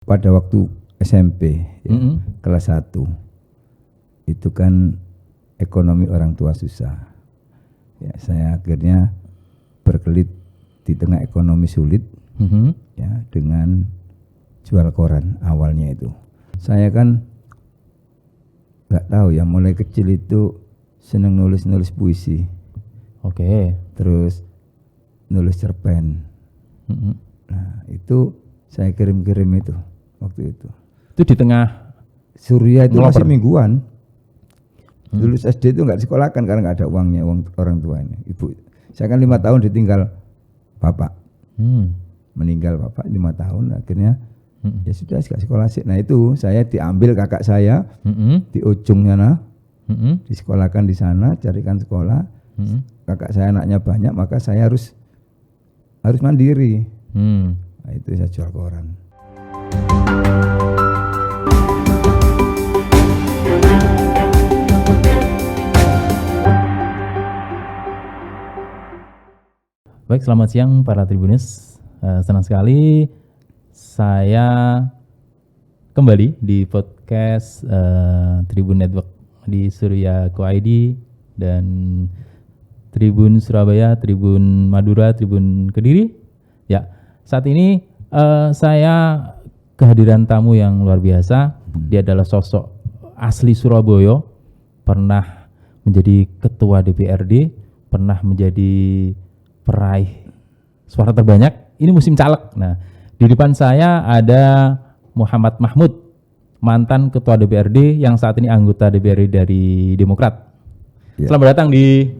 pada waktu SMP ya, kelas 1 itu kan ekonomi orang tua susah. Ya, saya akhirnya berkelit di tengah ekonomi sulit ya dengan jual koran awalnya itu. Saya kan nggak tahu ya, mulai kecil itu seneng nulis puisi. Oke. Terus nulis cerpen. Nah, itu saya kirim-kirim itu waktu itu. Itu di tengah Surya itu ngeloper. masih mingguan. Dulu SD itu nggak disekolahkan karena nggak ada uangnya, uang orang tuanya. Ibu, saya kan 5 tahun ditinggal bapak, meninggal bapak 5 tahun. Akhirnya ya sudah nggak sekolah sih. Nah itu saya diambil kakak saya di ujung sana, disekolahkan di sana, carikan sekolah. Kakak saya anaknya banyak, maka saya harus mandiri. Nah, itu saya jual koran. Baik, selamat siang para Tribunis. Senang sekali saya kembali di podcast Tribun Network di Surya Co.id dan Tribun Surabaya, Tribun Madura, Tribun Kediri. Ya, saat ini saya kehadiran tamu yang luar biasa. Dia adalah sosok asli Surabaya, pernah menjadi ketua DPRD, pernah menjadi peraih suara terbanyak. Ini musim caleg. Nah, di depan saya ada Muhammad Mahmud, mantan ketua DPRD yang saat ini anggota DPRD dari Demokrat. Ya. Selamat datang di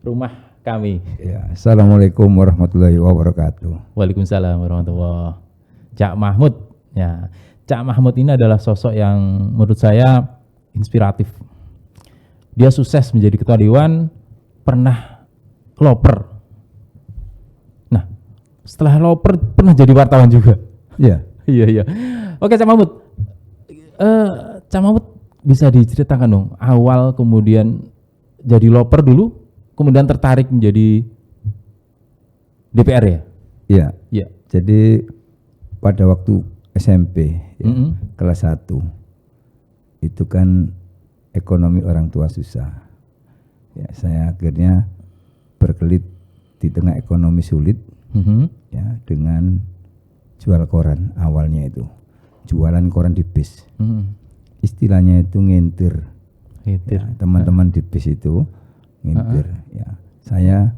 rumah kami. Ya, Assalamualaikum warahmatullahi wabarakatuh. Waalaikumsalam warahmatullahi wabarakatuh. Cak Mahmud. Ya, Cak Mahmud ini adalah sosok yang menurut saya inspiratif. Dia sukses menjadi ketua dewan, pernah loper. Nah, setelah loper pernah jadi wartawan juga. Ya, Iya. Oke, Cak Mahmud. Cak Mahmud bisa diceritakan dong awal kemudian jadi loper dulu, kemudian tertarik menjadi DPR ya? iya. Iya. Jadi pada waktu SMP ya, kelas 1 itu kan ekonomi orang tua susah. Ya, saya akhirnya berkelit di tengah ekonomi sulit ya dengan jual koran awalnya itu. Jualan koran di bis. Istilahnya itu ngintir. Ya, teman-teman di bis itu ngintir ya. Saya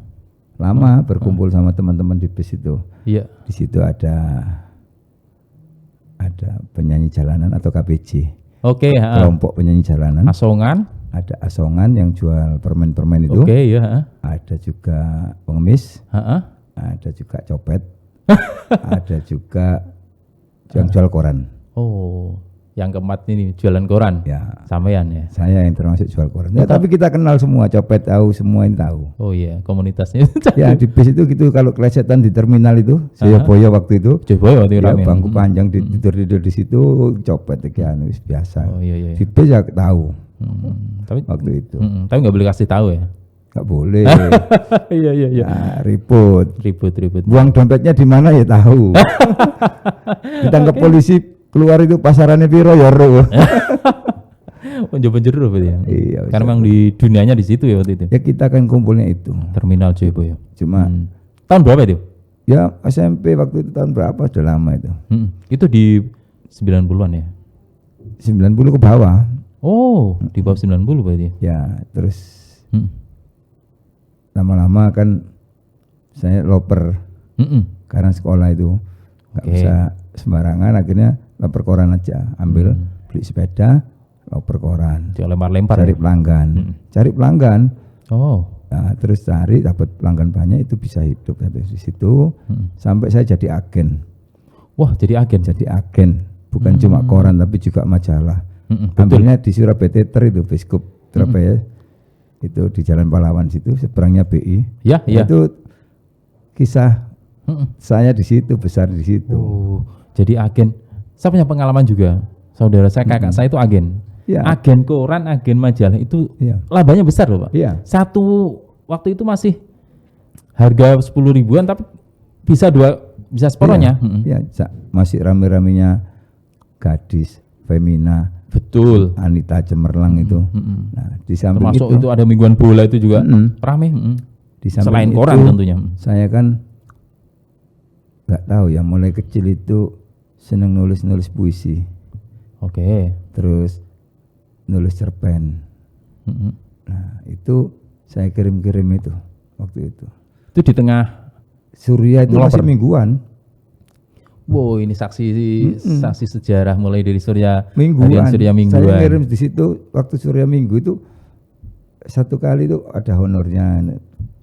lama berkumpul sama teman-teman di bis itu. Iya. Di situ ada penyanyi jalanan atau KPJ. Oke, Kelompok penyanyi jalanan. Asongan. Ada asongan yang jual permen-permen itu. Oke, ya. Ada juga pengemis. Ada juga copet. Ada juga yang jual koran. Oh, yang keempat ini jualan koran. Ya, Sampean ya. saya yang termasuk jual koran. Ya, tapi kita kenal semua, copet tahu, semua ini tahu. Oh iya, komunitasnya. Ya, di bis itu gitu kalau kelesetan di terminal itu, Surabaya waktu itu. Coba waktu Ya, rame. bangku panjang tidur di situ, copet anu biasa. Oh iya. Di bis ya tahu. Tapi Waktu itu tapi nggak boleh kasih tahu ya. nggak boleh. Iya. Ya, ribut. Ribut. Buang dompetnya di mana ya tahu. Ditangkap polisi, keluar itu pasarannya piro ya ro. Penjuru berarti ya. Iya. Karena memang di dunianya di situ ya waktu itu. Ya kita kan kumpulnya itu. Terminal Joyoboyo. Cuma Tahun berapa itu? ya SMP waktu itu tahun berapa, sudah lama itu. Itu di 90-an ya. 90 ke bawah. Oh, di bawah 90 berarti. Ya, terus lama-lama kan saya loper karena sekolah itu nggak bisa sembarangan, akhirnya loper koran aja, ambil beli sepeda, loper koran, Lempar-lempar cari ya? pelanggan. Oh. Nah, terus cari dapat pelanggan banyak, itu bisa hidup dari situ sampai saya jadi agen. Wah, jadi agen. Bukan cuma koran tapi juga majalah. Ambilnya di Surabaya Teater itu, Biskup Surabaya itu di Jalan Pahlawan situ, seberangnya BI. Ya. Itu kisah saya di situ, besar di situ. Oh, jadi agen. Saya punya pengalaman juga. Saudara saya, kakak saya itu agen. Ya. Agen koran, agen majalah itu Iya. labanya besar loh, Pak. Iya. Satu waktu itu masih harga 10 ribuan tapi bisa separuhnya. Iya, masih rame-ramenya Gadis, Femina, Betul. Anita Cemerlang itu. Nah, di samping Termasuk itu ada mingguan bola itu juga rame. Di samping Selain itu, koran tentunya. saya kan nggak tahu ya, mulai kecil itu seneng nulis puisi, Oke. terus nulis cerpen. Nah, itu saya kirim itu waktu itu. Itu di tengah. Surya itu Ngeloper. masih mingguan. Wow, ini saksi sejarah mulai dari Surya Mingguan. harian Surya mingguan. Saya ngirim di situ waktu Surya Minggu itu satu kali itu ada honornya,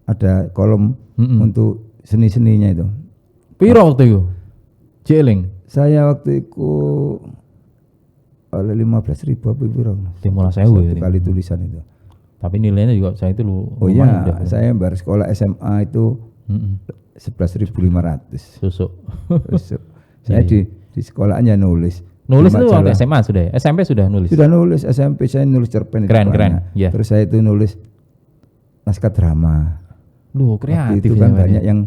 ada kolom untuk seni-seninya itu. Piro waktu itu? Jeling. Saya waktu itu oleh 15.000 apa piro? Timur saya Satu kali tulisan itu. Tapi nilainya juga saya itu Oh iya, saya baru sekolah SMA itu 11.500. Susuk. Terus saya di sekolahannya nulis. Nulis Di itu waktu majalah. SMA sudah ya? SMP sudah nulis? Sudah nulis, SMP saya nulis cerpen itu Keren, banyak. ya. Terus saya itu nulis naskah drama. Loh, Waktu kreatif itu ya, kan Pak, banyak ya? yang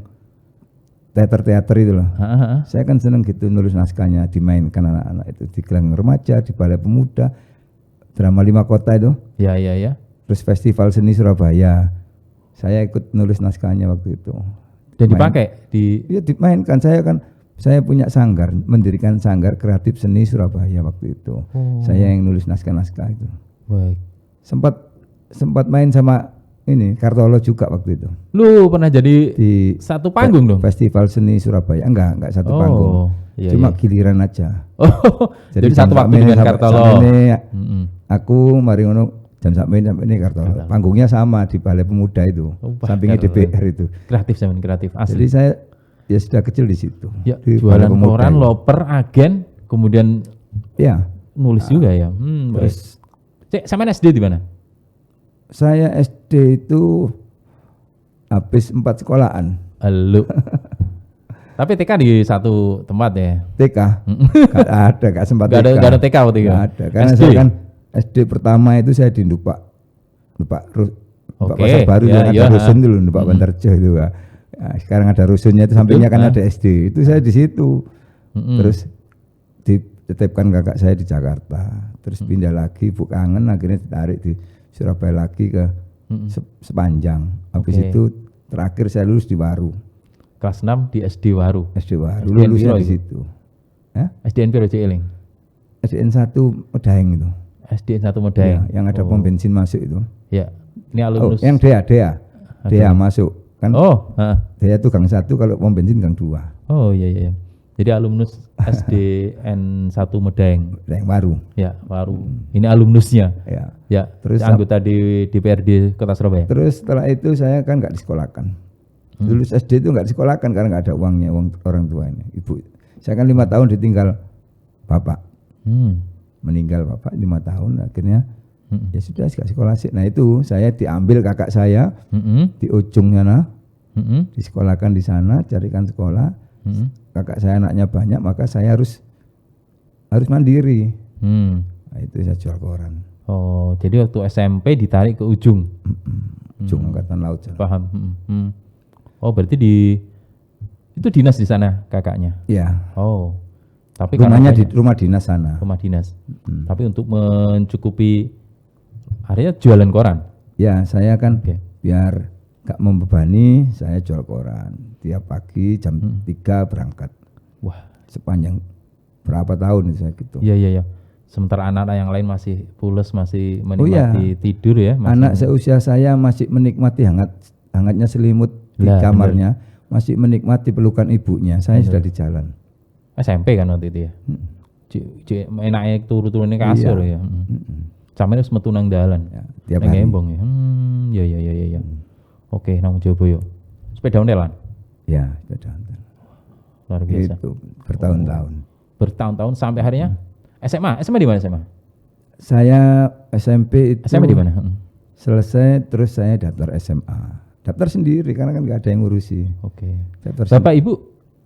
teater itu loh. Ha. Saya kan seneng gitu nulis naskahnya, dimainkan anak-anak itu di Gelanggang Remaja, di Balai Pemuda, drama 5 kota itu. Ya. Terus Festival Seni Surabaya. Saya ikut nulis naskahnya waktu itu. Dan dipakai di. Iya dimainkan. Saya punya sanggar, mendirikan sanggar kreatif seni Surabaya waktu itu. Saya yang nulis naskah-naskah itu. Baik. Sempat main sama ini Kartolo juga waktu itu. Lu pernah jadi Di satu panggung dong? Festival Seni Surabaya. Enggak satu panggung. Iya, Cuma iya. giliran aja. Oh, jadi satu waktu dengan Kartolo. Aku mari ngono jam sampai ini Kartolo. Panggungnya sama di Balai Pemuda itu. Oh, sampingnya keren. DPR itu. Kreatif sama kreatif asli. Jadi saya ya sudah kecil di situ. Ya, di jualan Balai Pemuda koran, itu. loper, agen, kemudian Ya. nulis juga ya. Terus Cek, sama SD di mana? saya SD itu habis 4 sekolahan. Halo. Tapi TK di satu tempat ya? TK. Gak sempat Gak TK. ada TK waktu itu? Gak ada. Karena SD? saya kan SD pertama itu saya di Ndupak Oke, Pasar Baru ya, yang ya. ada rusun dulu, Ndupak Bantarjo itu. Ya, sekarang ada rusunnya itu sampingnya kan ada SD. Itu saya di situ. Terus ditetapkan kakak saya di Jakarta. Terus pindah lagi, Ibu kangen, akhirnya ditarik di Surabaya lagi ke Sepanjang. Habis Oke. itu terakhir saya lulus di Waru. Kelas 6 di SD Waru. SD Waru, SDN lulusnya piro di itu? situ. Ya? SDN Piro Eling? SDN 1 Medaeng itu. SDN 1 Medaeng. Ya, yang ada pom bensin masuk itu. Ya. Ini Oh, alumnus. yang Dea masuk. Kan Oh, Dea itu gang 1, kalau pom bensin gang 2. oh iya. Jadi alumnus SDN 1 Medaeng. Yang Waru. Ya, Waru. Ini alumnusnya. Ya. Ya, Terus anggota di DPRD Kota Surabaya. Terus setelah itu saya kan nggak disekolahkan. Lulus SD itu nggak disekolahkan karena nggak ada uangnya, uang orang tua ini. Ibu, saya kan 5 tahun ditinggal bapak, meninggal bapak 5 tahun. Akhirnya ya sudah nggak sekolah sih. Nah itu saya diambil kakak saya di ujung sana, disekolahkan di sana, carikan sekolah. Kakak saya anaknya banyak, maka saya harus mandiri. Nah, itu saya jual koran. Oh, jadi waktu SMP ditarik ke ujung. Ujung Angkatan Laut. Paham. Oh, berarti itu dinas di sana kakaknya. Ya. Oh. Tapi Rumahnya karena di rumah dinas sana. rumah dinas. Tapi untuk mencukupi akhirnya jualan koran. Ya, saya kan Oke. biar gak membebani, saya jual koran. Tiap pagi jam 3 berangkat. Wah, Sepanjang berapa tahun itu saya gitu. iya. Sementara anak-anak yang lain masih pules, masih Oh iya. menikmati tidur ya. Masih Anak seusia saya masih menikmati hangatnya selimut di Lah, kamarnya, masih menikmati pelukan ibunya. Saya sudah di jalan. SMP kan waktu itu ya. Enaknya turu-turune kasur ya. Sampe wis metu nang dalan. Ya, tiap Nang hari. Embong ya. Ya. Oke, nang Joboyo. Sepeda ontelan. Ya, sepeda ontel. Luar biasa. Itu bertahun-tahun. Bertahun-tahun sampai harinya SMA di mana SMA? Saya SMP itu SMA di mana? selesai, terus saya daftar SMA. Daftar sendiri karena kan nggak ada yang ngurusi. Oke. Daftar Bapak Ibu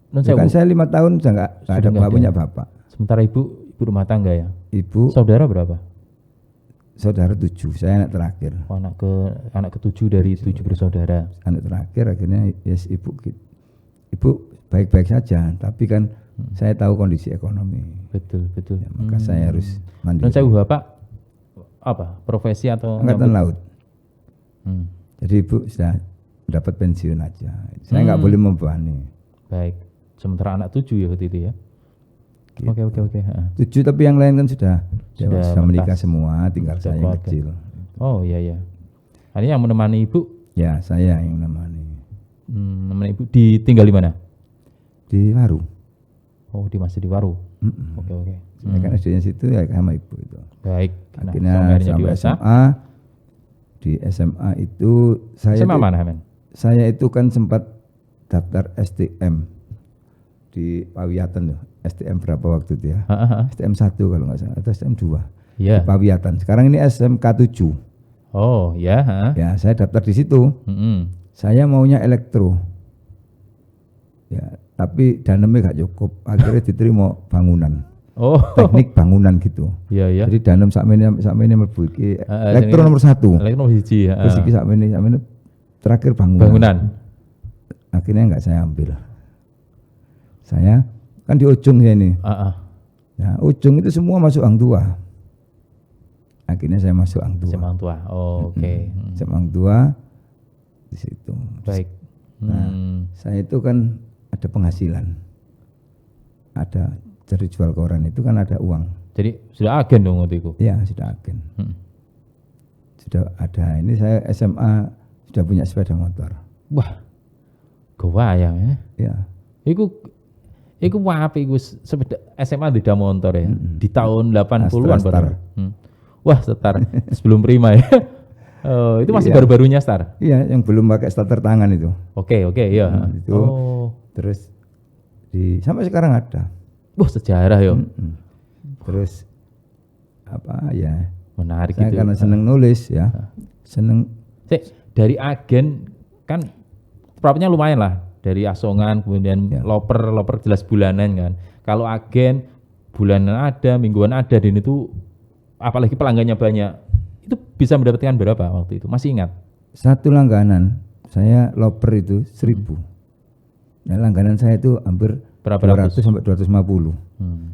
non Ya kan sewu. saya 5 tahun sudah nggak ada, Sudah nggak nggak ada. punya bapak. Sementara ibu rumah tangga ya. Ibu Saudara berapa? saudara 7, saya anak terakhir. Oh, anak ke-7 dari 7 bersaudara. Anak terakhir akhirnya ibu baik-baik saja, tapi kan saya tahu kondisi ekonomi. Betul. Ya, maka saya harus mandiri. Dan saya Bapak apa? Profesi atau Angkatan Laut. Hmm. Jadi Ibu sudah dapat pensiun aja. Saya nggak boleh membebani. Baik. Sementara anak 7 ya waktu itu ya. Gitu. Oke. 7 tapi yang lain kan sudah menikah mentas. semua, tinggal Sudah saya yang keluarga. kecil. Oh iya. Ini yang menemani Ibu, Ya, saya yang menemani. menemani Ibu ditinggal di mana? Di Waru. Oh, masih di Waru. Oke. Saya kan SD-nya situ ya sama Ibu itu. Baik. Akhirnya sampai dewasa. SMA. Di SMA itu SMA mana, Men? saya itu kan sempat daftar STM di Pawiatan tuh. STM berapa waktu itu ya? STM 1 kalau nggak salah, atau STM 2. Iya. Di Pawiatan. Sekarang ini SMK 7. Oh, ya. Ya, saya daftar di situ. Saya maunya elektro. Ya, tapi danemnya gak cukup. Akhirnya diterima bangunan. Oh. Teknik bangunan gitu. Iya. Jadi danem sakmene mlebu iki elektro nomor 1. Elektro nomor 1 ya. Terus iki sakmene terakhir bangunan. Akhirnya enggak saya ambil. Saya kan di ujung ya ini. Nah, ujung itu semua masuk Hang Tua. Akhirnya saya masuk Hang Tua. Hang Tua. Oh, oke. Hang Tua di situ. Baik. Nah, saya itu kan ada penghasilan. Ada dari jual koran itu kan ada uang. Jadi sudah agen dong waktu itu? Iya, sudah agen. Sudah ada. Ini saya SMA sudah punya sepeda motor. Wah, gawayang ya. Iya. Iku wapi iku sepeda SMA di motor ya. Di tahun 80-an Star. Wah, Star sebelum Prima ya. Oh, itu masih baru-barunya Star. Iya, yang belum pakai starter tangan itu. Oke, iya. Itu. Terus sampai sekarang ada. Wah, sejarah ya. Terus apa ya? Menarik saya itu. Karena seneng nulis ya. Seneng. Dari agen kan profitnya lumayan lah. Dari asongan kemudian loper jelas bulanan kan. Kalau agen bulanan ada, mingguan ada, dan itu apalagi pelanggannya banyak, itu bisa mendapatkan berapa waktu itu? Masih ingat? Satu langganan saya loper itu 1.000. Nah, langganan saya itu hampir 200 sampai 250.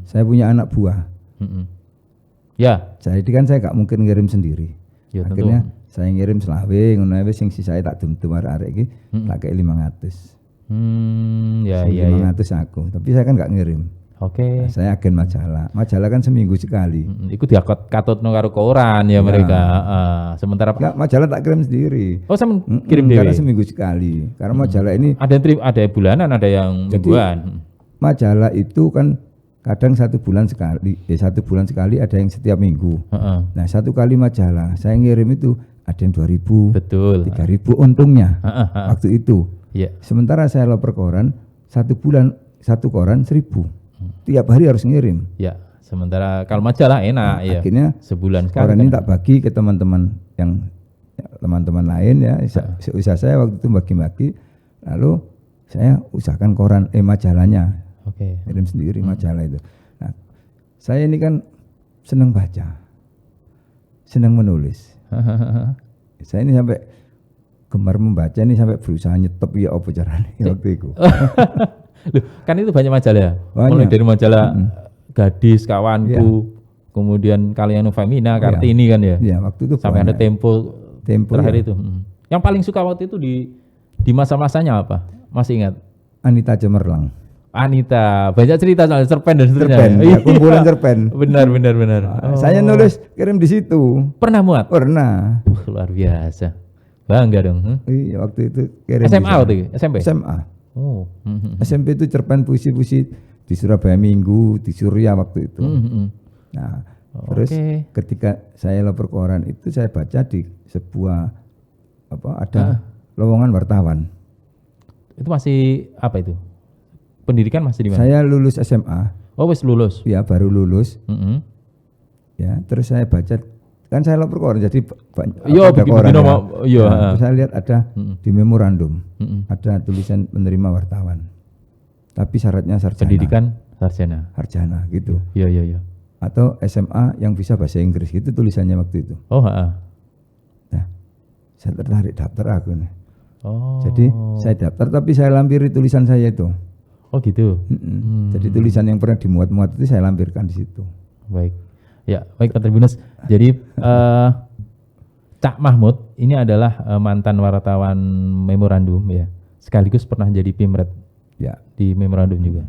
Saya punya anak buah. Ya. Jadi kan saya gak mungkin ngirim sendiri. Ya, akhirnya saya ngirim selawe, ngono ae sing sisa tak dum-dum arek-arek iki tak kei 500. 500 aku, tapi saya kan gak ngirim. Oke. Nah, saya agen majalah. Majalah kan seminggu sekali. Iku diakot-katutno karo koran ya mereka. Sementara enggak, majalah tak kirim sendiri. Oh, sama kirim dewe. Karena seminggu sekali. Karena majalah ini ada bulanan, ada yang mingguan. Majalah itu kan kadang 1 bulan sekali. 1 bulan sekali, ada yang setiap minggu. Nah, 1 kali majalah saya ngirim itu ada yang 2.000, betul, 3.000 untungnya waktu itu. Sementara saya loper koran 1 bulan 1 koran 1.000. Tiap hari harus ngirim. Ya, sementara kalau majalah enak ya. Akhirnya sebulan sekali. Koran ini tak bagi ke teman-teman yang teman-teman lain ya. Usaha saya waktu itu bagi-bagi. Lalu saya usahakan koran majalahnya. Oke. Kirim sendiri majalah itu. Nah, saya ini kan senang baca. Senang menulis. Saya ini sampai gemar membaca ini sampai berusaha nyetop ya apa caranya waktu itu. Loh, kan itu banyak majalah ya. Banyak. Mulai dari majalah Gadis, Kawanku, kemudian Kalian Femina, Kartini kan ya. Iya, waktu itu sampai banyak. ada Tempo terakhir itu. Yang paling suka waktu itu di masa-masanya apa? Masih ingat? Anita Cemerlang. Anita, banyak cerita soal cerpen dan seterusnya. Cerpen, ya, kumpulan cerpen. Benar. Saya nulis kirim di situ. Pernah muat? Pernah. Luar biasa. Bangga dong. Iya, waktu itu kirim. SMA waktu itu? SMP? SMA. Oh. SMP itu cerpen puisi-puisi di Surabaya Minggu, di Surya waktu itu. Nah, terus ketika saya loper koran itu saya baca di sebuah ada lowongan wartawan. Itu masih apa itu? Pendidikan masih di mana? Saya lulus SMA. Oh, wis lulus. Ya, baru lulus. Ya, terus saya baca, kan saya loper koran jadi ada koran. Nah, saya lihat ada di memorandum ada tulisan menerima wartawan. Tapi syaratnya sarjana. Pendidikan sarjana gitu. Iya. Atau SMA yang bisa bahasa Inggris gitu tulisannya waktu itu. Oh, Nah, saya tertarik daftar aku nih. Oh. Jadi saya daftar tapi saya lampiri tulisan saya itu. Oh gitu. Jadi tulisan yang pernah dimuat-muat itu saya lampirkan di situ. Baik. Ya, baik Pak Tribunus. Jadi Cak Mahmud ini adalah mantan wartawan memorandum ya. Sekaligus pernah jadi Pimret Ya, di memorandum juga.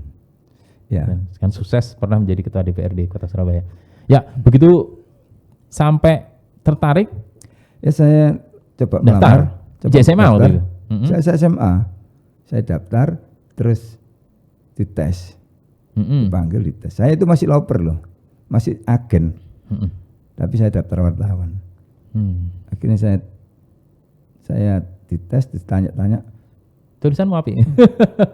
ya. Dan kan sukses pernah menjadi ketua DPRD Kota Surabaya. Ya, begitu sampai tertarik Ya saya coba daftar. melamar. Di SMA waktu itu. Saya SMA. Saya daftar, terus dites. Dipanggil dites. Saya itu masih loper loh. Masih agen. Tapi saya daftar wartawan. Akhirnya saya dites, ditanya-tanya. Tulisanmu apa?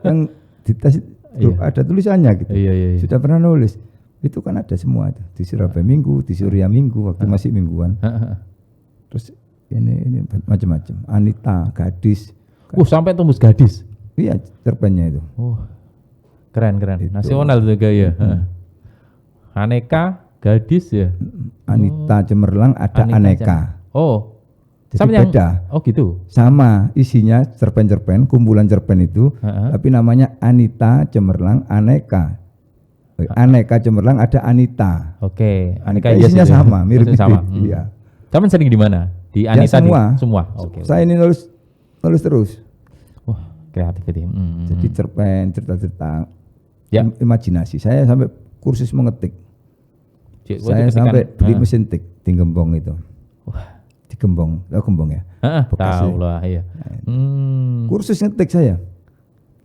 Yang dites itu ada tulisannya gitu. Iya. Sudah pernah nulis. Itu kan ada semua itu. Di Surabaya Minggu, di Surya Minggu waktu masih mingguan. Terus ini macam-macam. Anita, gadis. Sampai tembus gadis. Iya, cerpennya itu. Keren. Itu. Nasional juga ya. Aneka, gadis ya. Anita Cemerlang ada aneka. Sama Jadi beda. gitu. Sama isinya cerpen-cerpen, kumpulan cerpen itu, tapi namanya Anita Cemerlang Aneka. Aneka Cemerlang ada Anita. Oke, Aneka isinya sama, mirip-mirip. Sama. Iya. Kamu sering di mana? Di Anita semua. Oke. Saya ini nulis terus. Wah, kreatif itu. Jadi cerpen, cerita-cerita, imajinasi. Saya sampai kursus mengetik. Saya sampai beli mesin tik di Gembong itu. Wah, di Gembong, Gembong ya. Tahu lah, iya. Kursus ngetik saya.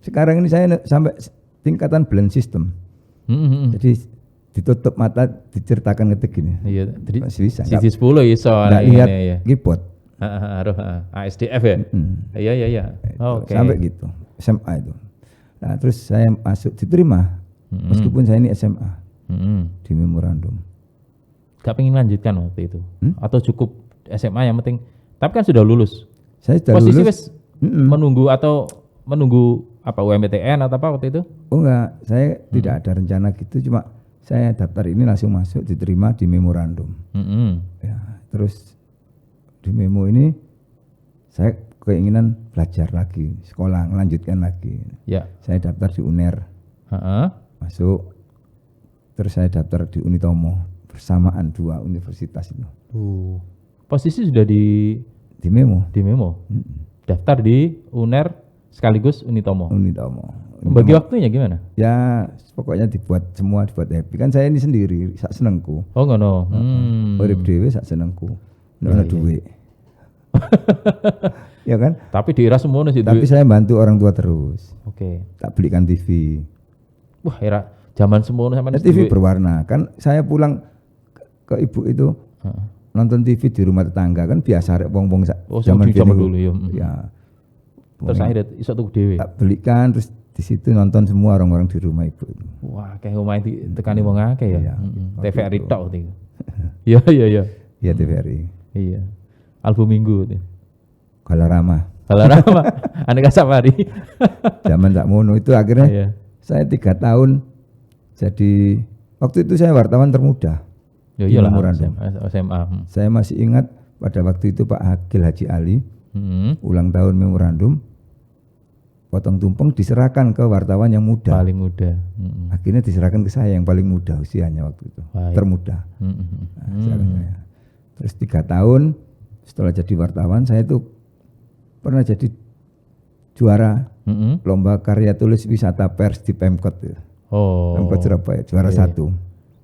Sekarang ini saya sampai tingkatan blend system. Jadi ditutup mata, diceritakan ngetik gini. Iya, masih bisa. Sisi 10 iso. Nggak lihat keyboard. ASDF ya. Iya. Oke. Sampai gitu. SMA itu. Nah, terus saya masuk diterima. Meskipun saya ini SMA di memorandum. Gak pengen lanjutkan waktu itu? Atau cukup SMA yang penting? Tapi kan sudah lulus. Saya sudah posisi lulus. Wes menunggu apa UMPTN atau apa waktu itu? Oh enggak, saya tidak ada rencana gitu. Cuma saya daftar ini langsung masuk, diterima di memorandum. Ya, terus di memo ini saya keinginan belajar lagi, sekolah, melanjutkan lagi. Ya. Saya daftar di UNER, masuk. Terus saya daftar di Unitomo, bersamaan 2 universitas itu. Posisi sudah di memo. Daftar di UNER sekaligus Unitomo. Bagi waktunya gimana? Ya pokoknya dibuat happy. Kan saya ini sendiri, sak senengku. Oh ngono. Urip dhewe sak senengku. Nek duwe. Ya kan? Tapi di era semono sih. Tapi saya bantu orang tua terus. Oke. Tak belikan TV. Wah, era zaman semono sama TV berwarna. Kan saya pulang ke ibu itu nonton TV di rumah tetangga kan biasa rek wong-wong zaman dulu ya. Terus akhirnya iso tuku dhewe. Tak belikan terus di situ nonton semua orang-orang di rumah ibu itu. Wah, kayak omahe ditekani wong akeh ya. TVRI tok itu. Iya. Iya TVRI. Iya. Album Minggu itu. Galarama. Aneka Safari. Zaman tak mono itu akhirnya saya 3 tahun jadi waktu itu saya wartawan termuda. Ya iyalah SMA. Saya masih ingat pada waktu itu Pak Hakil Haji Ali ulang tahun memorandum, potong tumpeng diserahkan ke wartawan yang muda. Paling muda. Akhirnya diserahkan ke saya yang paling muda usianya waktu itu. Termuda. Saya. Terus 3 tahun setelah jadi wartawan saya itu pernah jadi juara lomba karya tulis wisata pers di Pemkot. Pemkot Surabaya juara 1.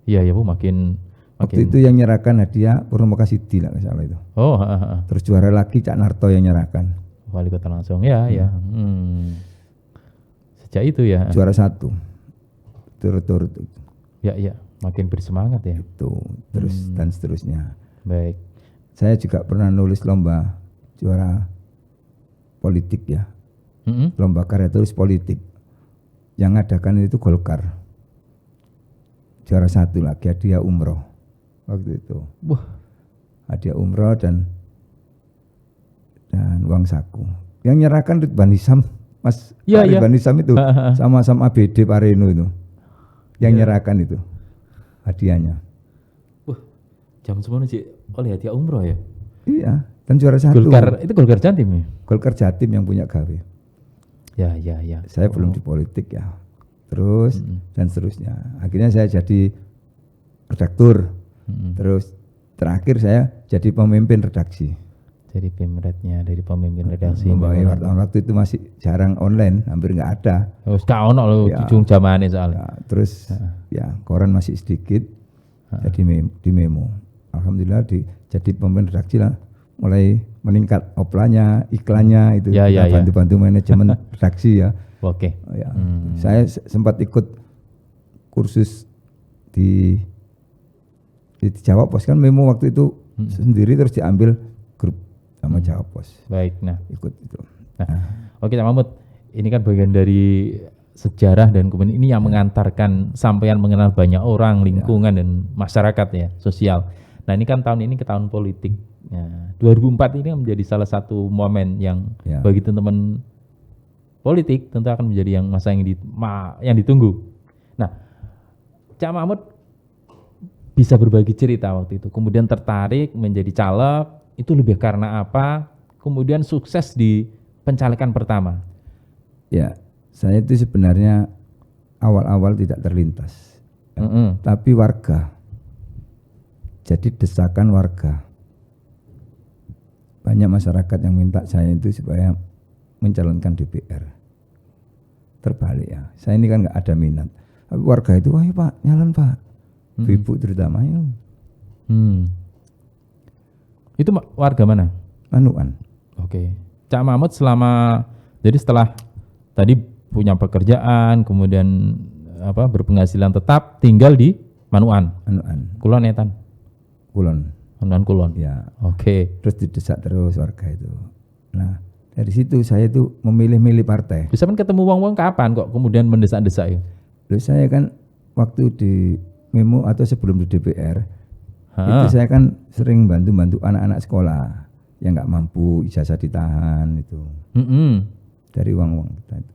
Iya Bu, makin waktu itu yang nyerahkan hadiah Purnomo Kasidi lah salah itu. Terus juara lagi Cak Narto yang nyerahkan. Wali kota langsung ya. Sejak itu ya. Juara 1. Turut-turut. Ya, makin bersemangat ya. Itu terus dan seterusnya. Baik. Saya juga pernah nulis lomba juara politik ya. Lomba karya tulis politik. Yang adakan itu Golkar. Juara 1 lagi hadiah umroh waktu itu. Wah, hadiah umroh dan uang saku. Yang nyerahkan Ridwan Hisam, Mas Ridwan Hisam itu sama-sama ABD Pareno itu. Yang nyerahkan itu hadiahnya. Wah, jam semuanya sih oleh hadiah umroh ya. Iya, dan juara 1. Itu Golkar Jatim ya. Golkar Jatim yang punya gawe. Ya. Saya belum di politik ya. terus dan seterusnya. Akhirnya saya jadi redaktur. Terus terakhir saya jadi pemimpin redaksi. Jadi pemretnya dari pemimpin redaksi. Membawahi wartawan waktu itu masih jarang online, hampir nggak ada. Wis gak ono lho ujung zamane soalnya. Ya, terus ya koran masih sedikit. Jadi di memo. Alhamdulillah jadi pemimpin redaksi lah, mulai meningkat oplannya, iklannya itu. Kita bantu-bantu manajemen redaksi ya. Oke. Ya. Saya sempat ikut kursus di Jawa Pos, kan memo waktu itu sendiri terus diambil grup sama Jawa Pos. Baik, nah ikut itu. Oke Pak Mahmud, ini kan bagian dari sejarah dan kemudian ini yang mengantarkan sampean mengenal banyak orang, lingkungan dan masyarakat ya, sosial. Nah ini kan tahun ini ke tahun politik. Ya, 2004 ini menjadi salah satu momen yang bagi teman-teman politik tentu akan menjadi yang masa yang ditunggu. Nah, Cak Mahmud bisa berbagi cerita waktu itu, kemudian tertarik menjadi caleg, itu lebih karena apa? Kemudian sukses di pencalekan pertama. Ya, saya itu sebenarnya awal-awal tidak terlintas, tapi warga. Jadi desakan warga. Banyak masyarakat yang minta saya itu supaya mencalonkan DPR. Terbalik ya, saya ini kan nggak ada minat. Tapi warga itu, wah Pak, nyalon Pak. Ibu terutama ya. Itu warga mana? Manuan. Oke. Cak Mahmud jadi setelah tadi punya pekerjaan, kemudian berpenghasilan tetap, tinggal di Manuan. Kulon ya Tan? Kulon. Manuan Kulon. Ya. Oke. Terus didesak terus warga itu. Nah, dari situ saya itu memilih-milih partai. Bisa kan ketemu wong-wong kapan kok kemudian mendesak-desak ya? Loh, saya kan waktu di Memo atau sebelum di DPR itu saya kan sering bantu-bantu anak-anak sekolah yang nggak mampu, ijazah ditahan itu dari uang-uang kita itu.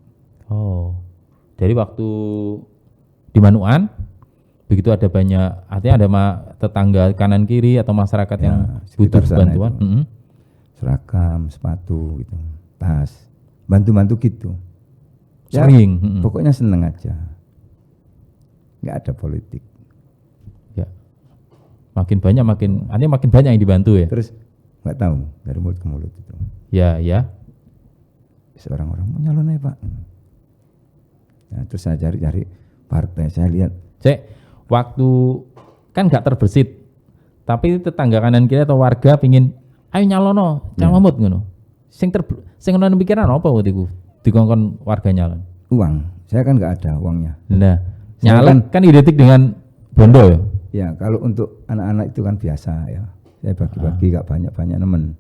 Oh, dari waktu di Manuan begitu ada banyak, artinya ada tetangga kanan kiri atau masyarakat yang butuh bantuan, seragam, sepatu gitu, tas, bantu-bantu gitu. Sering. Pokoknya seneng aja, nggak ada politik. Makin banyak makin banyak yang dibantu ya. Terus nggak tahu dari mulut ke mulut itu. Ya. Seorang orang mau nyalon aja Pak. Nah, terus saya cari partai, saya lihat. Waktu kan nggak terbersit, tapi tetangga kanan kiri atau warga pingin, ayo nyalono, Cak Mahmud ngono. Sing ono pikiran apa waktu itu? Dikongkon warga nyalon. Uang, saya kan nggak ada uangnya. Nah, nyalon kan identik dengan bondo ya. Ya, kalau untuk anak-anak itu kan biasa ya. Saya bagi-bagi gak banyak-banyak nemen.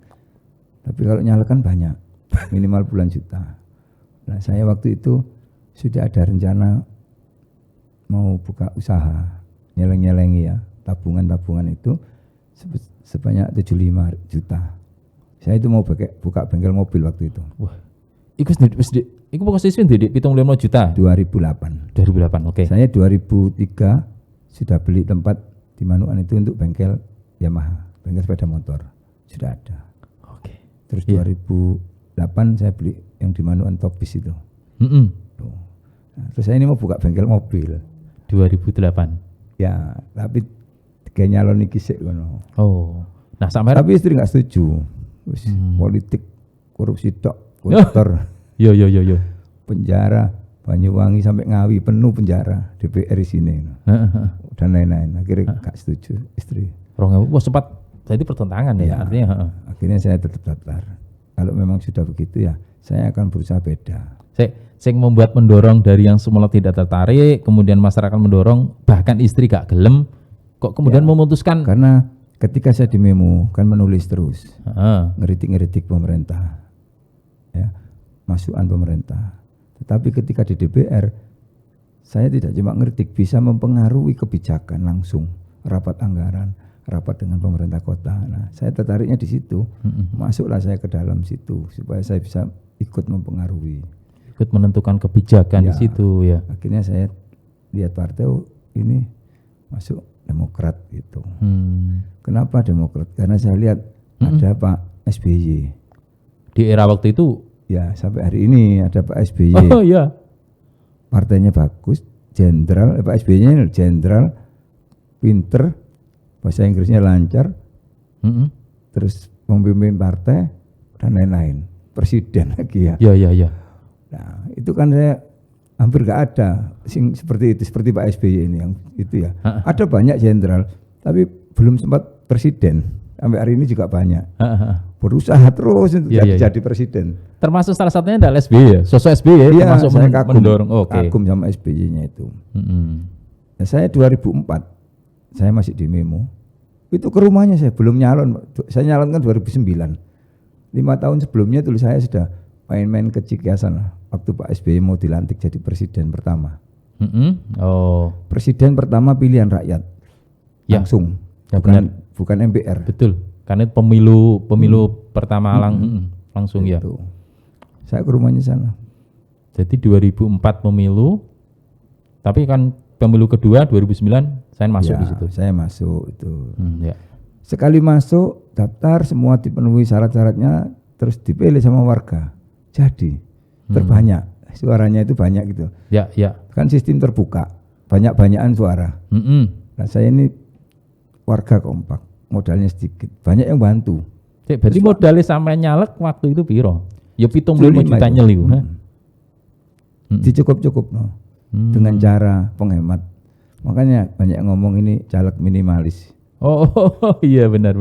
Tapi kalau nyalakan banyak, minimal puluhan juta. Nah, saya waktu itu sudah ada rencana mau buka usaha, nyeleng-nyelengi ya, tabungan-tabungan itu sebanyak 75 juta. Saya itu mau buka bengkel mobil waktu itu. Wah, iku posisi ndek 75 juta. 2008. 2008, oke. Saya 2003 sudah beli tempat di Manuan itu untuk bengkel Yamaha, bengkel sepeda motor sudah ada. Oke. Terus 2008 saya beli yang di Manuan Topis itu. Nah, terus saya ini mau buka bengkel mobil. 2008. Ya, tapi kayak nyalon iki sik ngono. Oh. Nah, sampai tapi istri nggak setuju. Politik, korupsi tok, koruptor. Yo. Penjara. Banyuwangi sampai Ngawi penuh penjara, DPR di sini, dan lain-lain. Akhirnya gak setuju istri. Wah sempat jadi pertentangan ya artinya. Akhirnya saya tetap daftar. Kalau memang sudah begitu ya, saya akan berusaha beda. Saya mendorong dari yang semula tidak tertarik, kemudian masyarakat mendorong, bahkan istri gak gelem, kok kemudian memutuskan. Karena ketika saya di Memo kan menulis terus, ngeritik pemerintah, ya, masukan pemerintah. Tetapi ketika di DPR, saya tidak cuma ngeritik, bisa mempengaruhi kebijakan langsung, rapat anggaran, rapat dengan pemerintah kota. Nah, saya tertariknya di situ, masuklah saya ke dalam situ supaya saya bisa ikut mempengaruhi, ikut menentukan kebijakan di situ ya. Akhirnya saya lihat partai ini masuk Demokrat gitu. Kenapa Demokrat? Karena saya lihat ada Pak SBY. Di era waktu itu. Ya, sampai hari ini ada Pak SBY. Oh iya. partainya bagus, jenderal, Pak SBY-nya jenderal, pinter, bahasa Inggrisnya lancar, terus memimpin partai dan lain-lain, presiden lagi ya. Iya. Nah itu kan saya hampir nggak ada seperti itu, seperti Pak SBY ini yang itu ya. Ada banyak jenderal, tapi belum sempat presiden. Sampai hari ini juga banyak. Berusaha terus untuk jadi presiden. Termasuk salah satunya adalah SBY ya. Sosok SBY termasuk saya kagum, mendorong. Kagum sama SBY-nya itu. Nah, saya 2004, saya masih di Memo. Itu ke rumahnya saya belum nyalon. Saya nyalon kan 2009. 5 tahun sebelumnya dulu saya sudah main-main ke Cikeasan waktu Pak SBY mau dilantik jadi presiden pertama. Presiden pertama pilihan rakyat. Langsung. Ya, bukan MPR. Betul. Karena pemilu pertama langsung ya. Saya ke rumahnya sana. Jadi 2004 pemilu, tapi kan pemilu kedua 2009 saya masuk di situ. Saya masuk itu. Ya. Sekali masuk daftar semua dipenuhi syarat-syaratnya, terus dipilih sama warga. Jadi terbanyak suaranya itu banyak gitu. Ya. Kan sistem terbuka, banyak-banyakan suara. Nah saya ini warga kompak, modalnya sedikit, banyak yang bantu. Berarti modalnya sampai nyalek waktu itu piro? Ya 75 juta nyeli. Dicukup-cukup dengan cara penghemat. Makanya banyak yang ngomong ini caleg minimalis. Oh iya benar.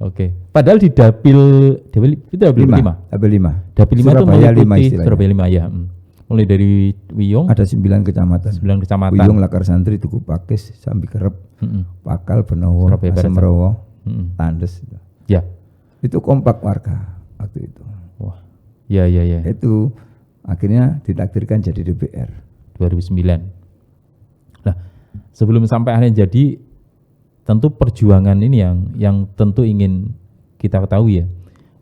Oke. Padahal di Dapil itu Dapil 5. Dapil 5 itu meliputi Surabaya 5 ya. Mulai dari Wiyung ada 9 kecamatan. 9 kecamatan. Wiyung, Lakar Santri, Tugu Pakis, Sambi Kerep, Pakal, Benowo, Asemrowo, Tandes. Ya. Itu kompak warga waktu itu. Wah. Ya. Itu akhirnya ditakdirkan jadi DPR 2009. Nah, sebelum sampai akhirnya jadi, tentu perjuangan ini yang tentu ingin kita ketahui ya.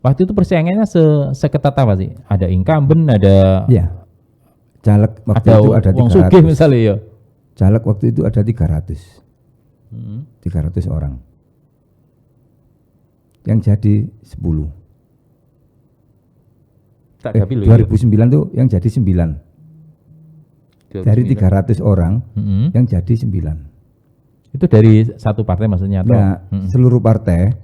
Waktu itu persaingannya seketat apa sih? Ada incumbent, ada caleg waktu ada itu ada 300. Sugih misalnya ya. Caleg waktu itu ada 300. 300 orang. Yang jadi 10. Dapil 2009 tuh yang jadi 9. Dari 300 orang yang jadi 9. Itu dari satu partai maksudnya atau? Ya, seluruh partai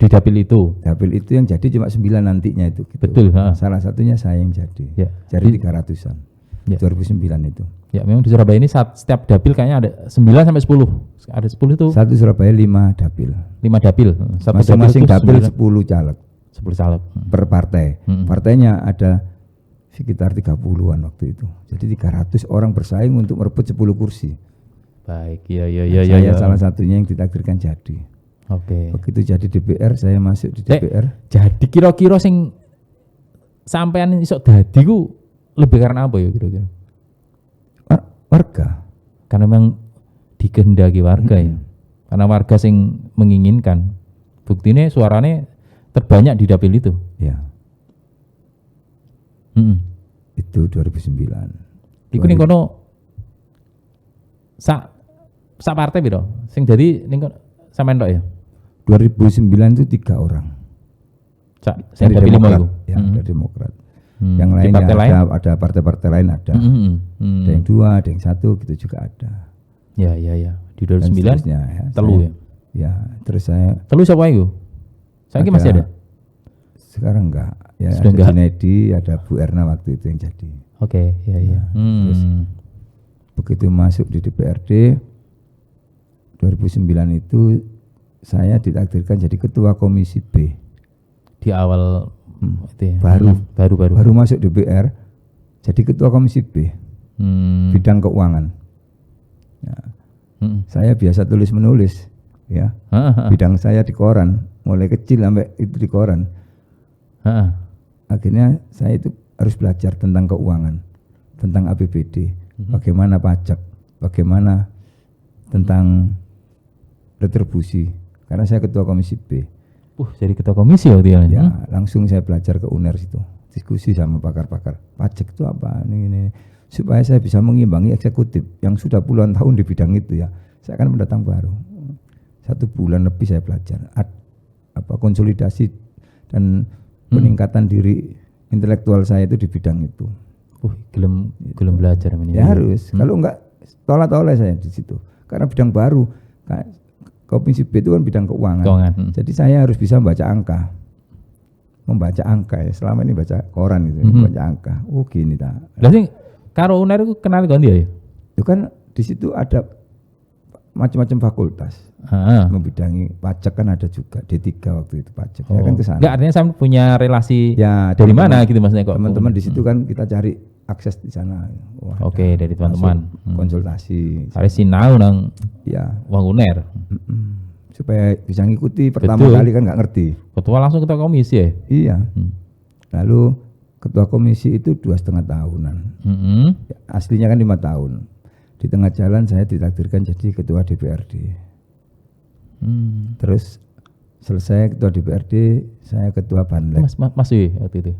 di Dapil itu. Dapil itu yang jadi cuma 9 nantinya itu. Gitu. Betul. Salah satunya saya yang jadi. Ya. Jadi 300-an. 2009 itu. Ya, memang di Surabaya ini setiap dapil kayaknya ada 9 sampai 10. Ada 10 itu. Satu Surabaya 5 dapil. 5 dapil. Masing-masing dapil 10 caleg. 10 caleg. Per partai. Partainya ada sekitar 30-an waktu itu. Jadi 300 orang bersaing untuk merebut 10 kursi. Baik, ya. Saya salah satunya yang ditakdirkan jadi. Oke. Begitu jadi DPR, saya masuk di DPR. Jadi kira-kira sing sampean iso dadi ku lebih karena apa ya kira-kira? Warga. Karena memang dikehendaki warga ya. Karena warga sing menginginkan. Buktinya suaranya terbanyak di dapil itu. Ya. Itu 2009. Iku ning kono sak partai piro? Sing dadi ning kono sampean tok ya? 2009 itu 3 orang. Sing dapil 5 iku. Ya, dari Demokrat. Yang lain ada partai-partai lain ada. Ada yang 2, ada yang 1 gitu juga ada. Ya. Di 2009 ya, telu ya. Ya, terus saya telu siapa itu? Saya masih ada. Sekarang enggak. Ya, sudah ada Junedi, ada Bu Erna waktu itu yang jadi. Oke, ya. Terus begitu masuk di DPRD 2009 itu saya ditakdirkan jadi ketua komisi B. Di awal itu ya. Baru masuk DPR jadi ketua komisi B. Bidang keuangan. Ya. Saya biasa tulis menulis ya. Bidang saya di koran, mulai kecil sampai itu di koran. Akhirnya saya itu harus belajar tentang keuangan, tentang APBD, bagaimana pajak, bagaimana tentang retribusi. Karena saya ketua komisi B. Jadi ketua komisi waktu ya? Ya, langsung saya belajar ke UNER situ, diskusi sama pakar-pakar. Pajak itu apa? Ini. Supaya saya bisa mengimbangi eksekutif yang sudah puluhan tahun di bidang itu ya. Saya akan pendatang baru. 1 bulan lebih saya belajar. Konsolidasi dan peningkatan diri intelektual saya itu di bidang itu. Gelem belajar ini. Ya harus. Kalau enggak tolak-tolak saya di situ. Karena bidang baru. Komisi B itu kan bidang keuangan. Jadi saya harus bisa membaca angka. Membaca angka ya. Selama ini baca koran gitu, membaca angka. Oh gini ta. Lah sing karo UNER iku kenal kon dia ya? Itu kan di situ ada macam-macam fakultas. Membidangi pajak kan ada juga D3 waktu itu pajak. Ya kan ke sana. Enggak, artinya saya punya relasi ya, dari mana gitu maksudnya kok. Teman-teman di situ kan kita cari akses di sana. Oke, dari teman-teman. Konsultasi. Harus sinau nang ya wong UNER. Supaya bisa ngikuti pertama kali kan nggak ngerti. Ketua langsung ketua komisi ya? Iya. Lalu ketua komisi itu 2,5 tahunan. Ya, aslinya kan 5 tahun. Di tengah jalan saya ditakdirkan jadi ketua DPRD. Terus selesai ketua DPRD, saya ketua Banlek. Mas Wiwi waktu itu?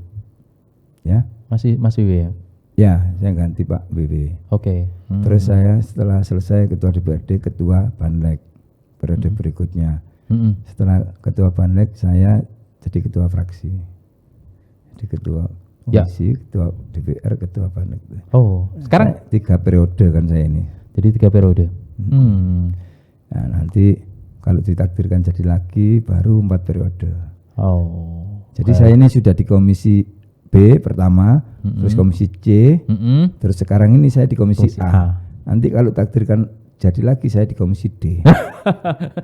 Ya? Mas Wiwi ya? Ya, saya ganti Pak Wiwi. Oke. Terus saya setelah selesai ketua DPRD, ketua Banlek periode berikutnya. Setelah ketua Banlek, saya jadi ketua fraksi. Jadi ketua komisi, ketua DPR, ketua Banlek. Oh, sekarang 3 periode kan saya ini. Jadi 3 periode. Nah, nanti kalau ditakdirkan jadi lagi baru 4 periode. Oh. Jadi saya ini sudah di komisi B pertama, terus komisi C, terus sekarang ini saya di komisi A. Nanti kalau takdirkan jadi lagi saya di komisi D.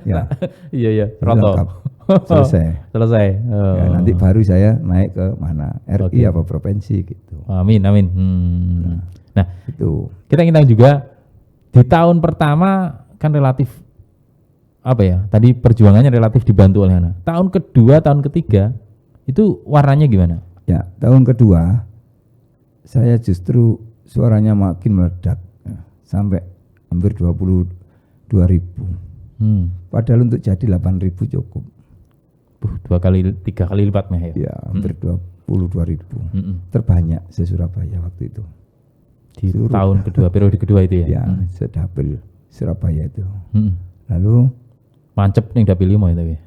Ya. Iya. Roto. Selesai. Oh. Ya, nanti baru saya naik ke mana? RI apa provinsi gitu. Amin. Nah, itu. Kita ingin tahu juga di tahun pertama kan relatif apa ya? Tadi perjuangannya relatif dibantu oleh Hana. Tahun kedua, tahun ketiga itu warnanya gimana? Ya, tahun kedua saya justru suaranya makin meledak sampai hampir 22.000. Padahal untuk jadi 8.000 cukup. 3 kali lipat mah ya. Ya, hampir 22.000. Terbanyak se-Surabaya waktu itu. Di tahun kedua, periode kedua itu ya. Ya, sedapil Surabaya itu. Lalu mancep nih dapil 5 itu ya.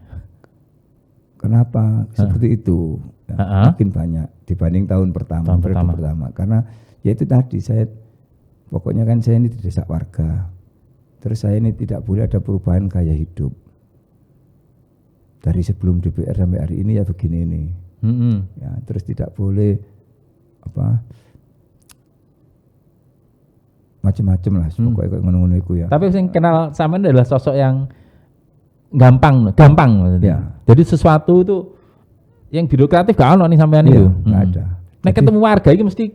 Kenapa seperti itu? Ya, makin banyak dibanding tahun pertama. Karena ya itu tadi saya pokoknya kan saya ini didesak warga. Terus saya ini tidak boleh ada perubahan gaya hidup. Dari sebelum DPR sampai hari ini ya begini ini. Ya, terus tidak boleh macam-macam lah, pokoknya kayak ngono-ngono iku ya. Tapi yang kenal sampean adalah sosok yang gampang maksudnya. Ya. Jadi sesuatu itu yang birokratif gak ono nih sampean itu. Enggak ada. Nek ketemu warga iki mesti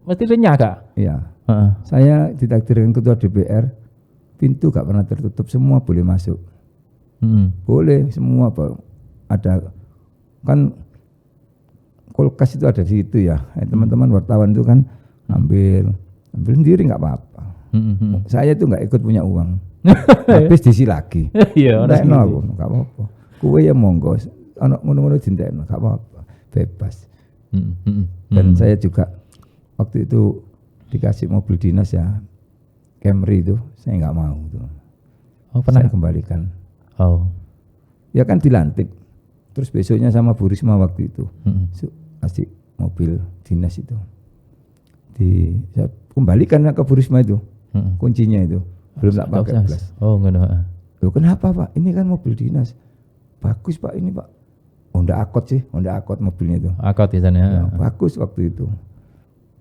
renyah Kak. Iya. Saya ditakdirkan ketua DPR, pintu gak pernah tertutup, semua boleh masuk. Boleh semua, ada kan kulkas itu ada di situ ya. Teman-teman wartawan itu kan ambil sendiri nggak apa-apa. Saya itu nggak ikut punya uang. Habis diisi lagi. Iya, nggak apa-apa. Kue ya monggo, anak ngono-ngono dintekno, nggak apa-apa, bebas. Dan saya juga waktu itu dikasih mobil dinas ya, Camry itu, saya nggak mau tuh. Oh, pernah saya kembalikan. Oh. Ya kan dilantik. Terus besoknya sama Bu Risma waktu itu kasih mobil dinas itu. Saya kembalikan ke Bu Risma itu. Kuncinya itu. Belum tak pakai plus. Oh, enggak. Loh, kenapa Pak? Ini kan mobil dinas. Bagus Pak ini Pak. Honda Accord sih, Honda Accord mobilnya itu. Accord di sana. Ya, bagus waktu itu.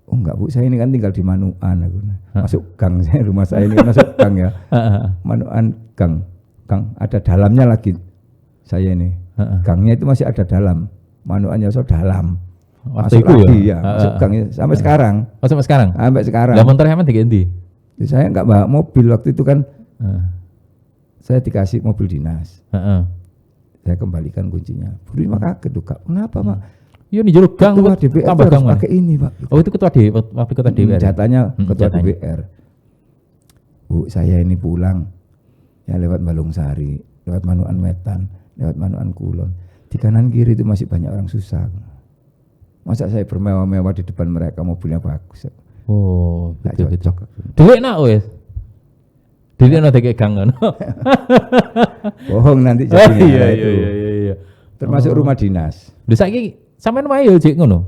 Oh enggak Bu, saya ini kan tinggal di Manuan aku. Masuk gang saya, rumah saya ini masuk gang ya. Manuan gang ada dalamnya lagi. Saya ini. Gangnya itu masih ada dalam. Manuannya so dalam. Masuk lagi ya, masuk gangnya sampai sekarang. Oh, sampai sekarang? Sampai sekarang. Lah motor hemat diganti? Saya enggak bawa mobil waktu itu kan. Saya dikasih mobil dinas. Saya kembalikan kuncinya. Bu Risma kaget tuh, Kak. Kenapa Pak? Iya nih jeruk gang ketua DPR harus pakai ini Pak. Oh itu ketua DPR. Jatanya ketua DPR. Bu saya ini pulang ya lewat Balung Sari, lewat Manuan Wetan, lewat Manuan Kulon. Di kanan kiri itu masih banyak orang susah. Masa saya bermewah-mewah di depan mereka, mobilnya bagus. Oh, betul. Delik nak wes. Delik nak dek gang kan. Bohong nanti jadinya. Iya. Termasuk rumah dinas. Lha saiki sampean wae yo jek ngono.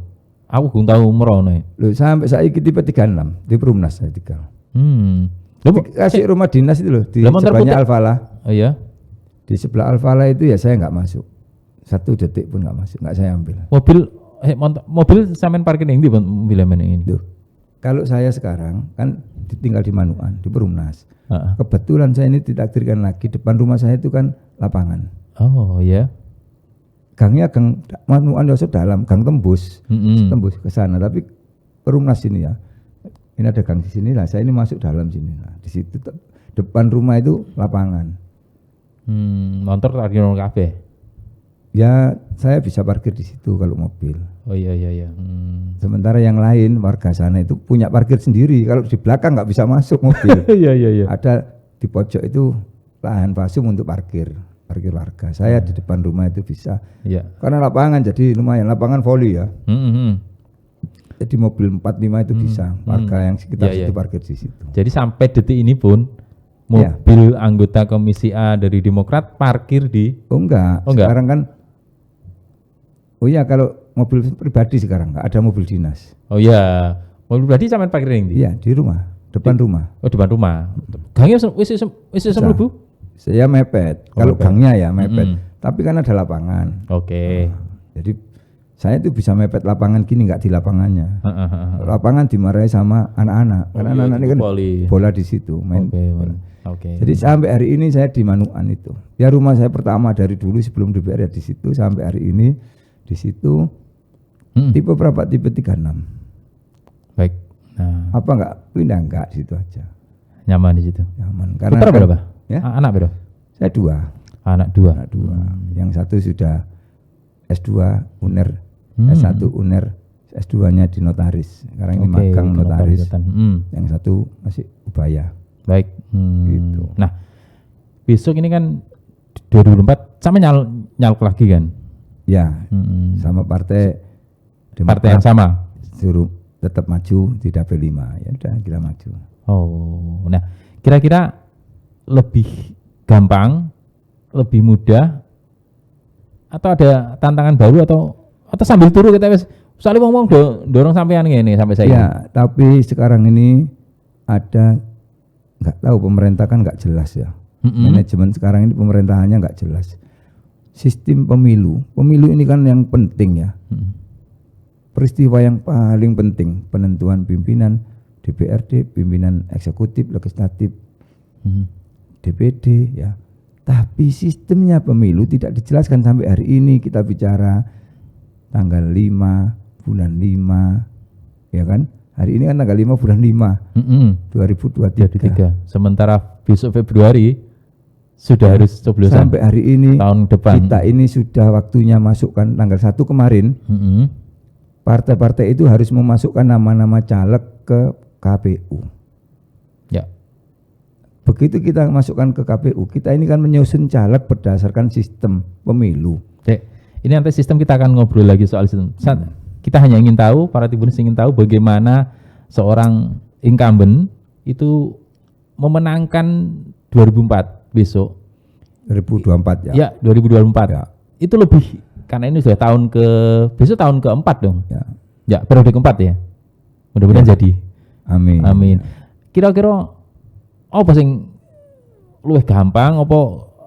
Aku gak tahu merono. Loh, sampai saiki tipe 36 di Perumnas saya tinggal. Kasih rumah dinas itu loh di sebelahnya Al-Falah. Oh iya. Di sebelah Al-Falah itu ya saya nggak masuk. 1 detik pun nggak masuk, nggak saya ambil. Mobil sampean parkir ning ndi mobil ini? Duh. Kalau saya sekarang kan tinggal di Manuan, di Perumnas. Kebetulan saya ini ditakdirkan lagi depan rumah saya itu kan lapangan. Oh iya. Gangnya gang Manuan itu dalam, gang tembus, tembus ke sana. Tapi Perumnas ini ya, ini ada gang di sini lah. Saya ini masuk dalam sini. Nah, di situ depan rumah itu lapangan. Motor parkir nang kafe. Ya, saya bisa parkir di situ kalau mobil. Oh iya. Sementara yang lain warga sana itu punya parkir sendiri. Kalau di belakang nggak bisa masuk mobil. Iya. Ada di pojok itu lahan pasum untuk parkir warga. Saya di depan rumah itu bisa. Iya. Karena lapangan jadi lumayan, lapangan voli ya. Jadi mobil 45 itu bisa. Warga yang sekitar situ parkir di situ. Jadi sampai detik ini pun mobil anggota Komisi A dari Demokrat parkir di enggak. Sekarang kan kalau mobil pribadi sekarang enggak ada mobil dinas. Oh iya. Mobil pribadi sampean parkir ning ndi? Iya, di rumah, depan rumah. Oh, depan rumah. Gangnya wis mlebu? Saya mepet. Kalau gangnya ya mepet. Tapi kan ada lapangan. Oke. Jadi saya itu bisa mepet lapangan gini nggak di lapangannya. Lapangan dimarahi sama anak-anak. Karena anak-anak ini kan bola di situ main. Oke. Jadi sampai hari ini saya di Manuan itu. Ya rumah saya pertama dari dulu sebelum DPR ya di situ sampai hari ini di situ. Tipe berapa? Tipe 36. Baik. Nah. Apa enggak pindah enggak di situ aja. Nyaman di situ. Nyaman. Karena putra berapa? Ya? Anak berapa? Saya 2. Anak 2. Yang satu sudah S2 UNER, S1 UNER, S2-nya di notaris. Sekarang ini magang notaris. Yang satu masih Ubaya. Baik. Gitu. Nah, besok ini kan 2024 sama nyalek lagi kan? Ya. Sama partai Demokrat. Partai yang sama. Suruh tetap maju di dapil 5. Ya udah kita maju. Oh. Nah, kira-kira lebih gampang, lebih mudah, atau ada tantangan baru atau sambil turu kita wis soalnya ngomong dorong sampean ngene sampai saya. Ya, tapi sekarang ini ada nggak tahu pemerintah kan nggak jelas ya. Manajemen sekarang ini pemerintahannya nggak jelas. Sistem pemilu ini kan yang penting ya. Peristiwa yang paling penting penentuan pimpinan DPRD, pimpinan eksekutif, legislatif, DPD ya. Tapi sistemnya pemilu tidak dijelaskan sampai hari ini. Kita bicara tanggal 5 bulan 5 ya kan. Hari ini kan tanggal 5 bulan 5 2023. Sementara besok Februari sudah harus coblosan. Sampai hari ini tahun depan kita ini sudah waktunya masukkan tanggal 1 kemarin. Partai-partai itu harus memasukkan nama-nama caleg ke KPU. Ya. Begitu kita masukkan ke KPU, kita ini kan menyusun caleg berdasarkan sistem pemilu. Ini nanti sistem kita akan ngobrol lagi soal sistem. Kita hanya ingin tahu, para Tribuners ingin tahu bagaimana seorang incumbent itu memenangkan 2004 besok. 2024 ya. Ya, 2024. Ya. Itu lebih karena ini sudah besok tahun keempat dong. Ya, periode keempat ya. Mudah-mudahan jadi. Amin. Kira-kira apa sing luwih gampang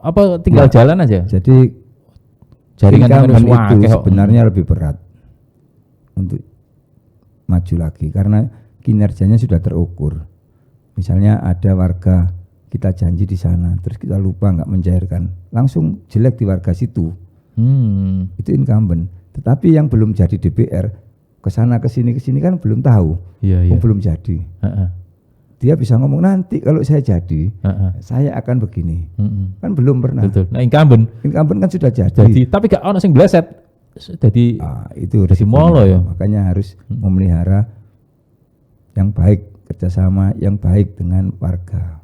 apa tinggal jalan aja? Jadi jaringan itu sebenarnya lebih berat untuk maju lagi karena kinerjanya sudah terukur. Misalnya ada warga kita janji di sana, terus kita lupa nggak mencairkan, langsung jelek di warga situ. Itu incumbent. Tetapi yang belum jadi DPR kesana kesini kan belum tahu, belum jadi. Dia bisa ngomong nanti kalau saya jadi, saya akan begini. Kan belum pernah. Betul. Nah incumbent kan sudah jadi. Tapi gak ono sing bleset. Jadi itu dari molo ya. Makanya harus memelihara yang baik, kerjasama yang baik dengan warga.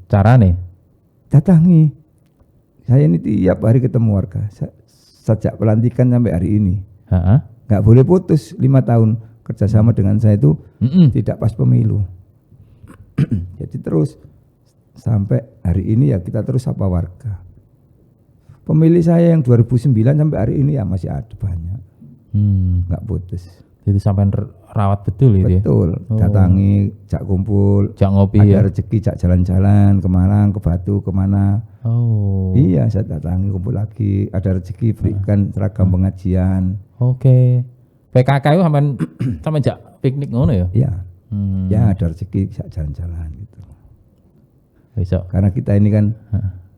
Carane? Datangi. Saya ini tiap hari ketemu warga. Sejak pelantikan sampai hari ini. Nggak boleh putus 5 tahun kerjasama dengan saya itu tidak pas pemilu. Jadi terus sampai hari ini ya kita terus sapa warga. Pemilih saya yang 2009 sampai hari ini ya masih ada banyak. Nggak putus. Jadi sampai rawat betul itu ya. Betul, datangi, jak kumpul, jak ngopi ada ya. rezeki, jak jalan-jalan ke Malang, ke Batu, kemana. Oh. Iya, saya datangi, kumpul lagi, ada rezeki berikan seragam pengajian. Oke. PKK itu sampai jak piknik ngono ya. Iya. Ya ada rezeki jak jalan-jalan gitu. Besok. Karena kita ini kan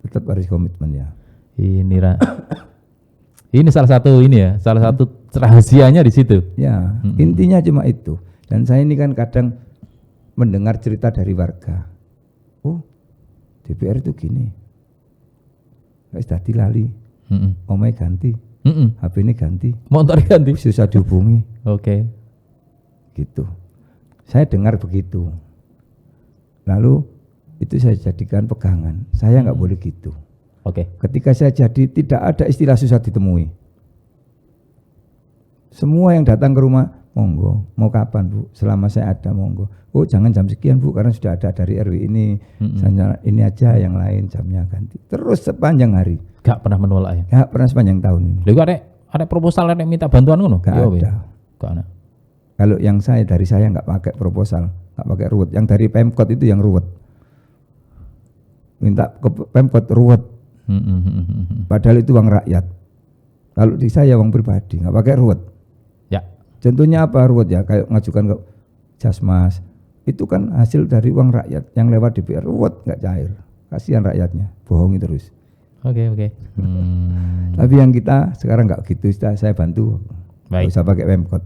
tetap harus komitmen ya. Ini salah satu rahasianya di situ. Ya, intinya cuma itu. Dan saya ini kan kadang mendengar cerita dari warga. Oh, DPR itu gini. Wis dadi lali. Omahe ganti. HP ini ganti. Motor ganti. Susah dihubungi. Oke. Gitu. Saya dengar begitu. Lalu itu saya jadikan pegangan. Saya nggak boleh gitu. Oke. Ketika saya jadi tidak ada istilah susah ditemui. Semua yang datang ke rumah, monggo, mau kapan Bu? Selama saya ada monggo. Oh jangan jam sekian Bu, karena sudah ada dari RW ini. Ini aja yang lain jamnya ganti. Terus sepanjang hari. Gak pernah menolak ya? Gak pernah sepanjang tahun ini. Lalu ada proposal yang minta bantuan ngono? Gak ada. Gak ada. Kalau yang dari saya nggak pakai proposal, nggak pakai ruwet. Yang dari Pemkot itu yang ruwet. Minta ke Pemkot ruwet. Padahal itu uang rakyat. Kalau di saya uang pribadi, nggak pakai ruwet. Ya. Contohnya apa ruwet ya? Kayak ngajukan ke Jasmas, itu kan hasil dari uang rakyat yang lewat DPR, ruwet nggak cair. Kasihan rakyatnya, bohongi terus. Oke. Tapi yang kita sekarang nggak gitu, saya bantu. Nggak usah pakai Pemkot.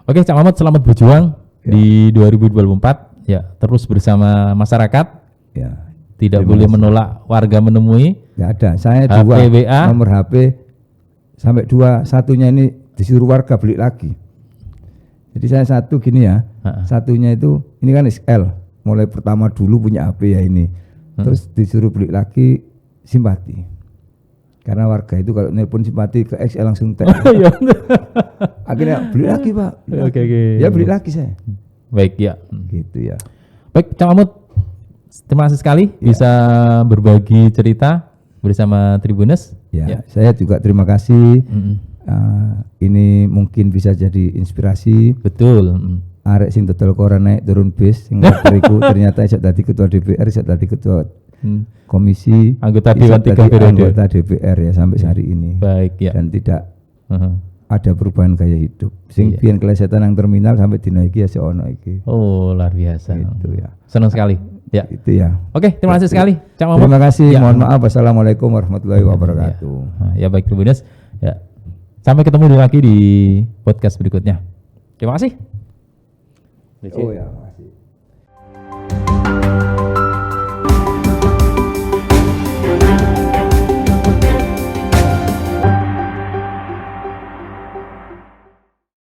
Oke, Cak Mahmud selamat berjuang di 2024. Ya, terus bersama masyarakat. Ya. Tidak boleh menolak warga menemui. Nggak ada. Saya HPWA. Nomor HP sampai 2, satunya ini disuruh warga beli lagi. Jadi saya satu gini ya, satunya itu ini kan XL, mulai pertama dulu punya HP ya ini, terus disuruh beli lagi simpati. Karena warga itu kalau nelpon simpati ke XL langsung tag. Akhirnya beli lagi Pak. Oke. Ya beli lagi saya. Baik ya. Gitu ya. Baik, Cak Mahmud, terima kasih sekali bisa berbagi cerita bersama Tribuners. Ya. Saya juga terima kasih. Ini mungkin bisa jadi inspirasi. Betul. Arek sing total koran naik turun bis sing bariku ternyata iso dadi ketua DPR, iso dadi ketua komisi, anggota Dewan 3 periode, anggota DPR ya sampai hari ini. Baik ya. Dan tidak ada perubahan gaya hidup. Sing biyen kelesetan nang terminal sampai dino iki ya seono iki. Oh, luar biasa. Gitu ya. Senang sekali. Ya. Itu ya. Oke, terima kasih sekali Cak Mahmud. Terima kasih. Mohon maaf. Wassalamualaikum warahmatullahi wabarakatuh. Ya baik Tribuners. Ya. Sampai ketemu lagi di podcast berikutnya. Terima kasih. Oh ya, makasih.